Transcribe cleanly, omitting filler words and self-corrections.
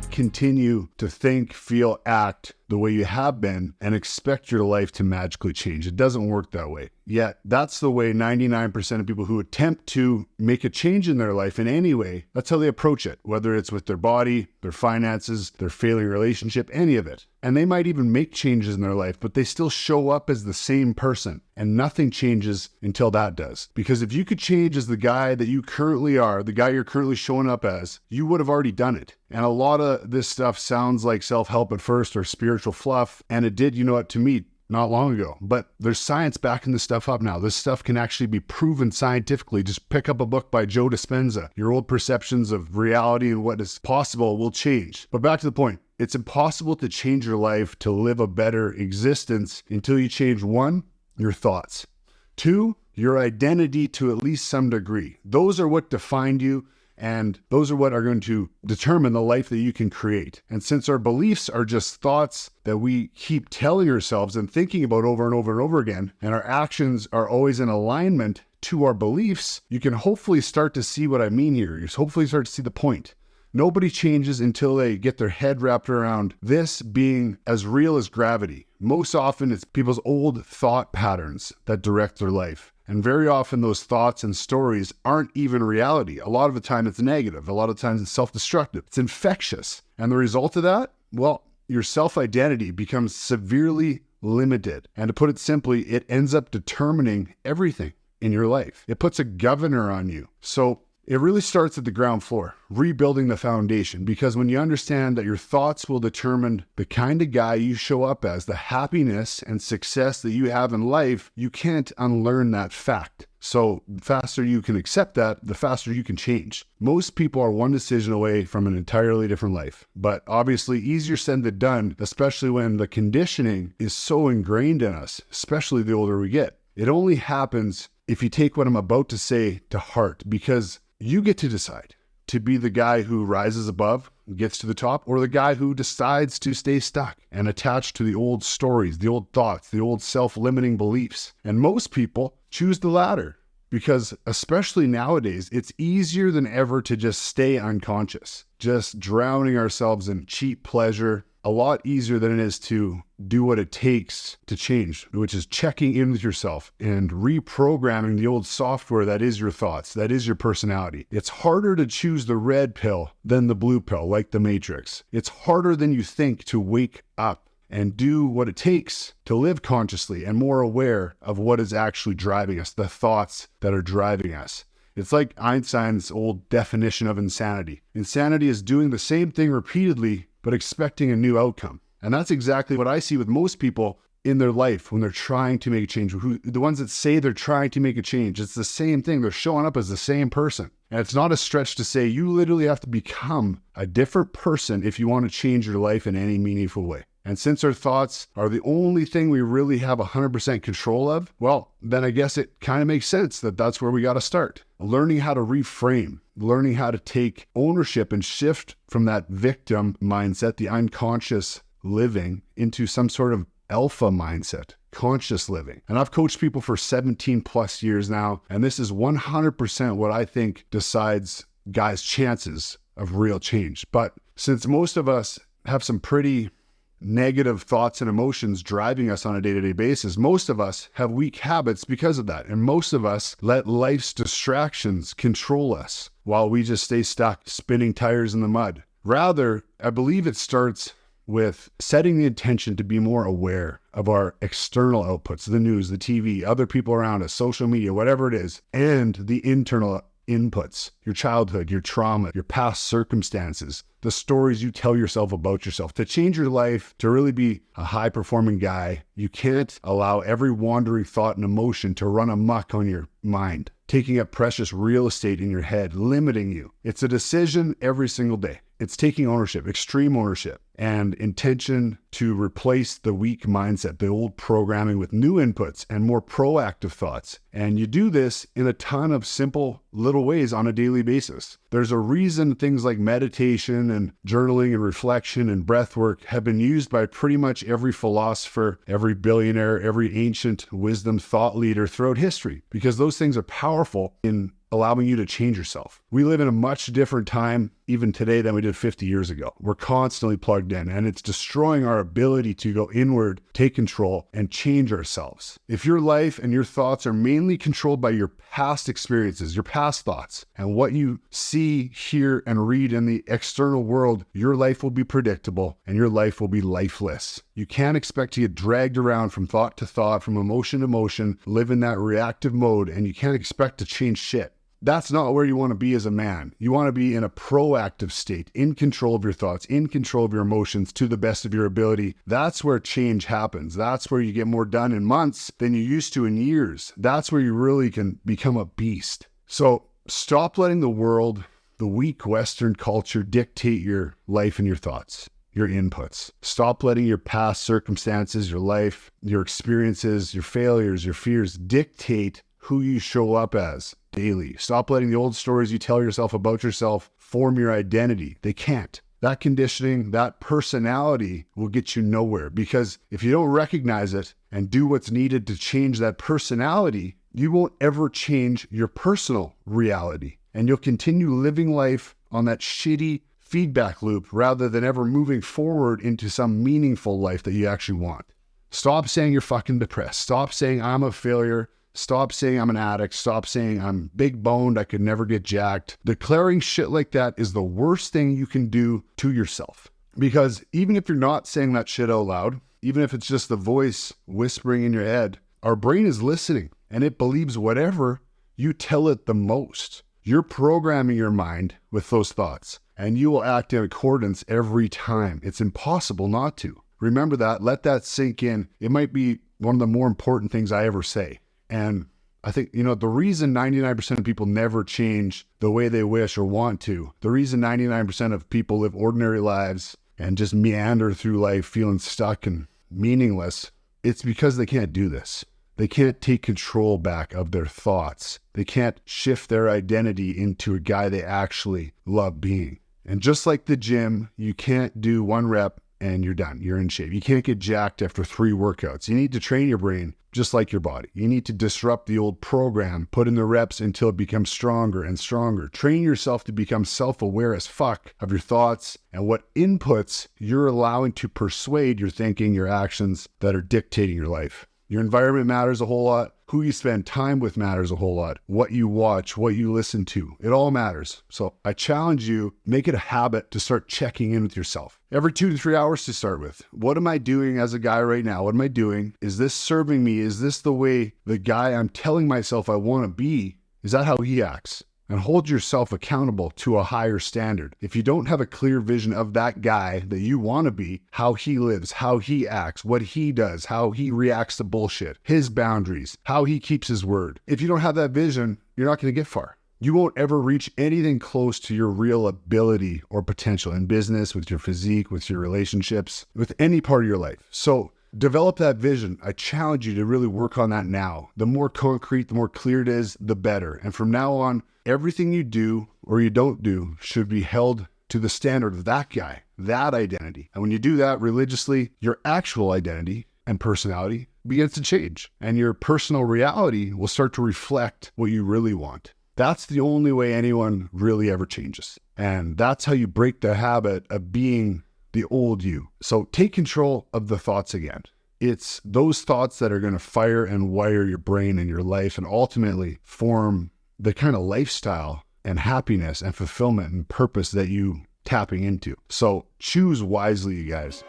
can't continue to think, feel, act the way you have been and expect your life to magically change. It doesn't work that way. Yet that's the way 99% of people who attempt to make a change in their life in any way, that's how they approach it, whether it's with their body, their finances, their failing relationship, any of it. And they might even make changes in their life, but they still show up as the same person, and nothing changes until that does. Because if you could change as the guy that you currently are, the guy you're currently showing up as, you would have already done it. And a lot of this stuff sounds like self-help at first or spiritual fluff, and it did, to me, not long ago. But there's science backing this stuff up now. This stuff can actually be proven scientifically. Just pick up a book by Joe Dispenza. Your old perceptions of reality and what is possible will change. But back to the point. It's impossible to change your life, to live a better existence until you change 1, your thoughts. 2, your identity to at least some degree. Those are what define you. And those are what are going to determine the life that you can create. And since our beliefs are just thoughts that we keep telling ourselves and thinking about over and over and over again, and our actions are always in alignment to our beliefs, you can hopefully start to see what I mean here. You hopefully start to see the point. Nobody changes until they get their head wrapped around this being as real as gravity. Most often it's people's old thought patterns that direct their life. And very often those thoughts and stories aren't even reality. A lot of the time it's negative. A lot of times it's self-destructive. It's infectious. And the result of that, well, your self-identity becomes severely limited. And to put it simply, it ends up determining everything in your life. It puts a governor on you. So it really starts at the ground floor, rebuilding the foundation, because when you understand that your thoughts will determine the kind of guy you show up as, the happiness and success that you have in life, you can't unlearn that fact. So the faster you can accept that, the faster you can change. Most people are one decision away from an entirely different life, but obviously easier said than done, especially when the conditioning is so ingrained in us, especially the older we get. It only happens if you take what I'm about to say to heart, because you get to decide to be the guy who rises above, gets to the top, or the guy who decides to stay stuck and attached to the old stories, the old thoughts, the old self-limiting beliefs. And most people choose the latter because, especially nowadays, it's easier than ever to just stay unconscious, just drowning ourselves in cheap pleasure. A lot easier than it is to do what it takes to change, which is checking in with yourself and reprogramming the old software that is your thoughts, that is your personality. It's harder to choose the red pill than the blue pill, like the Matrix. It's harder than you think to wake up and do what it takes to live consciously and more aware of what is actually driving us, the thoughts that are driving us. It's like Einstein's old definition of insanity. Insanity is doing the same thing repeatedly but expecting a new outcome. And that's exactly what I see with most people in their life when they're trying to make a change. The ones that say they're trying to make a change, it's the same thing. They're showing up as the same person. And it's not a stretch to say you literally have to become a different person if you want to change your life in any meaningful way. And since our thoughts are the only thing we really have 100% control of, well, then I guess it kind of makes sense that that's where we got to start. Learning how to reframe, learning how to take ownership and shift from that victim mindset, the unconscious living, into some sort of alpha mindset, conscious living. And I've coached people for 17 plus years now, and this is 100% what I think decides guys' chances of real change. But since most of us have some pretty negative thoughts and emotions driving us on a day-to-day basis, most of us have weak habits because of that. And most of us let life's distractions control us while we just stay stuck spinning tires in the mud. Rather, I believe it starts with setting the intention to be more aware of our external outputs, the news, the TV, other people around us, social media, whatever it is, and the internal inputs, your childhood, your trauma, your past circumstances, the stories you tell yourself about yourself. To change your life, to really be a high-performing guy, you can't allow every wandering thought and emotion to run amok on your mind, taking up precious real estate in your head, limiting you. It's a decision every single day. It's taking ownership, extreme ownership, and intention to replace the weak mindset, the old programming, with new inputs and more proactive thoughts. And you do this in a ton of simple little ways on a daily basis. There's a reason things like meditation and journaling and reflection and breath work have been used by pretty much every philosopher, every billionaire, every ancient wisdom thought leader throughout history, because those things are powerful in allowing you to change yourself. We live in a much different time even today than we did 50 years ago. We're constantly plugged in, and it's destroying our ability to go inward, take control, and change ourselves. If your life and your thoughts are mainly controlled by your past experiences, your past thoughts, and what you see, hear, and read in the external world, your life will be predictable and your life will be lifeless. You can't expect to get dragged around from thought to thought, from emotion to emotion, live in that reactive mode, and you can't expect to change shit. That's not where you want to be as a man. You want to be in a proactive state, in control of your thoughts, in control of your emotions to the best of your ability. That's where change happens. That's where you get more done in months than you used to in years. That's where you really can become a beast. So stop letting the world, the weak Western culture, dictate your life and your thoughts, your inputs. Stop letting your past circumstances, your life, your experiences, your failures, your fears dictate who you show up as daily. Stop letting the old stories you tell yourself about yourself form your identity. They can't. That conditioning, that personality will get you nowhere, because if you don't recognize it and do what's needed to change that personality, you won't ever change your personal reality. And you'll continue living life on that shitty feedback loop rather than ever moving forward into some meaningful life that you actually want. Stop saying you're fucking depressed. Stop saying I'm a failure. Stop saying I'm an addict. Stop saying I'm big boned, I could never get jacked. Declaring shit like that is the worst thing you can do to yourself. Because even if you're not saying that shit out loud, even if it's just the voice whispering in your head, our brain is listening and it believes whatever you tell it the most. You're programming your mind with those thoughts and you will act in accordance every time. It's impossible not to. Remember that. Let that sink in. It might be one of the more important things I ever say. And I think, the reason 99% of people never change the way they wish or want to, the reason 99% of people live ordinary lives and just meander through life feeling stuck and meaningless, it's because they can't do this. They can't take control back of their thoughts. They can't shift their identity into a guy they actually love being. And just like the gym, you can't do one rep and you're done. You're in shape. You can't get jacked after 3 workouts. You need to train your brain just like your body. You need to disrupt the old program, put in the reps until it becomes stronger and stronger. Train yourself to become self-aware as fuck of your thoughts and what inputs you're allowing to persuade your thinking, your actions that are dictating your life. Your environment matters a whole lot. Who you spend time with matters a whole lot. What you watch, what you listen to, it all matters. So I challenge you, make it a habit to start checking in with yourself. Every 2 to 3 hours to start with. What am I doing as a guy right now? What am I doing? Is this serving me? Is this the way the guy I'm telling myself I want to be? Is that how he acts? And hold yourself accountable to a higher standard. If you don't have a clear vision of that guy that you want to be, how he lives, how he acts, what he does, how he reacts to bullshit, his boundaries, how he keeps his word. If you don't have that vision, you're not going to get far. You won't ever reach anything close to your real ability or potential in business, with your physique, with your relationships, with any part of your life. So develop that vision. I challenge you to really work on that now. The more concrete, the more clear it is, the better. And from now on, everything you do or you don't do should be held to the standard of that guy, that identity. And when you do that religiously, your actual identity and personality begins to change. And your personal reality will start to reflect what you really want. That's the only way anyone really ever changes. And that's how you break the habit of being the old you. So take control of the thoughts again. It's those thoughts that are going to fire and wire your brain and your life and ultimately form the kind of lifestyle and happiness and fulfillment and purpose that you tapping into. So choose wisely, you guys.